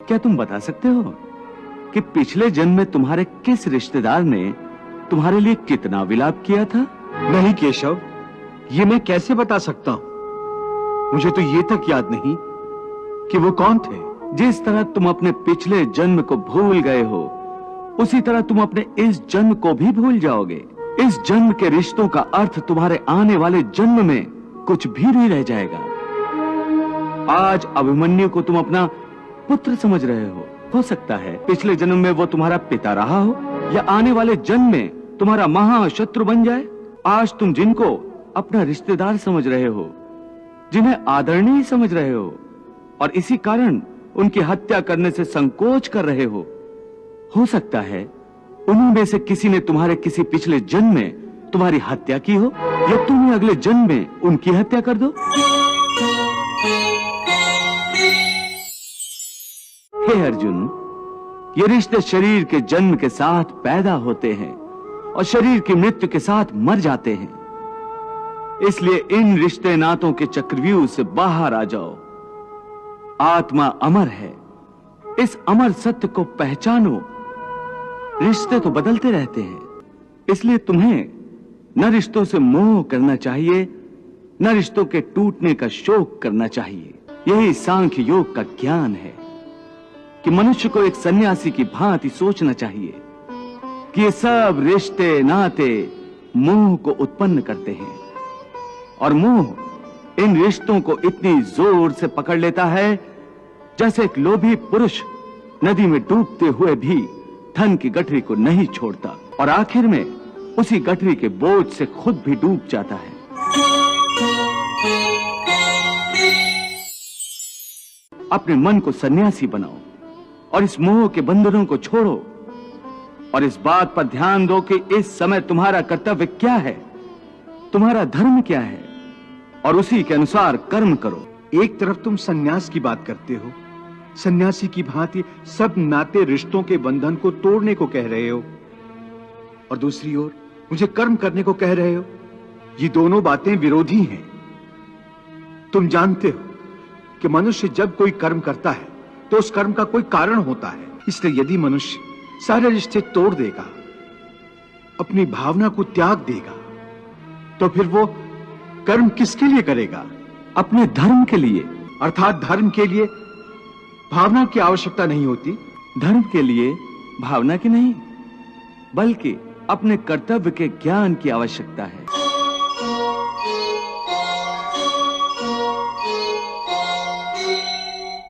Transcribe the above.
क्या तुम बता सकते हो कि पिछले जन्म में तुम्हारे किस रिश्तेदार ने तुम्हारे लिए कितना विलाप किया था? नहीं केशव, ये मैं कैसे बता सकता हूं? मुझे तो ये तक याद नहीं कि वो कौन थे। जिस तरह तुम अपने पिछले जन्म को भूल गए हो, उसी तरह तुम अपने इस जन्म को भी भूल जाओगे। इस जन्म के रिश्तों का अर्थ तुम्हारे आने वाले जन्म में कुछ भी नहीं रह जाएगा। आज अभिमन्यु को तुम अपना पुत्र समझ रहे हो सकता है पिछले जन्म में वो तुम्हारा पिता रहा हो, या आने वाले जन्म में तुम्हारा महाशत्रु बन जाए। आज तुम जिनको अपना रिश्तेदार समझ रहे हो, जिन्हें आदरणीय समझ रहे हो, और इसी कारण उनकी हत्या करने से संकोच कर रहे हो सकता है उन्हीं में से किसी ने तुम्हारे किसी पिछले जन्म में तुम्हारी हत्या की हो, या तुम अगले जन्म में उनकी हत्या कर दो। हे अर्जुन, ये रिश्ते शरीर के जन्म के साथ पैदा होते हैं और शरीर की मृत्यु के साथ मर जाते हैं। इसलिए इन रिश्ते नातों के चक्रव्यूह से बाहर आ जाओ। आत्मा अमर है, इस अमर सत्य को पहचानो। रिश्ते तो बदलते रहते हैं, इसलिए तुम्हें न रिश्तों से मोह करना चाहिए, न रिश्तों के टूटने का शोक करना चाहिए। यही सांख्य योग का ज्ञान है कि मनुष्य को एक सन्यासी की भांति सोचना चाहिए कि ये सब रिश्ते नाते मोह को उत्पन्न करते हैं, और मोह इन रिश्तों को इतनी जोर से पकड़ लेता है जैसे एक लोभी पुरुष नदी में डूबते हुए भी धन की गठरी को नहीं छोड़ता, और आखिर में उसी गठरी के बोझ से खुद भी डूब जाता है। अपने मन को सन्यासी बनाओ और इस मोह के बंधनों को छोड़ो, और इस बात पर ध्यान दो कि इस समय तुम्हारा कर्तव्य क्या है, तुम्हारा धर्म क्या है, और उसी के अनुसार कर्म करो। एक तरफ तुम सन्यास की बात करते हो, सन्यासी की भांति सब नाते रिश्तों के बंधन को तोड़ने को कह रहे हो, और दूसरी ओर मुझे कर्म करने को कह रहे हो। ये दोनों बातें विरोधी हैं। तुम जानते हो कि मनुष्य जब कोई कर्म करता है तो उस कर्म का कोई कारण होता है। इसलिए यदि मनुष्य सारे रिश्ते तोड़ देगा, अपनी भावना को त्याग देगा, तो फिर वो कर्म किसके लिए करेगा? अपने धर्म के लिए। अर्थात धर्म के लिए भावना की आवश्यकता नहीं होती। धर्म के लिए भावना की नहीं, बल्कि अपने कर्तव्य के ज्ञान की आवश्यकता है।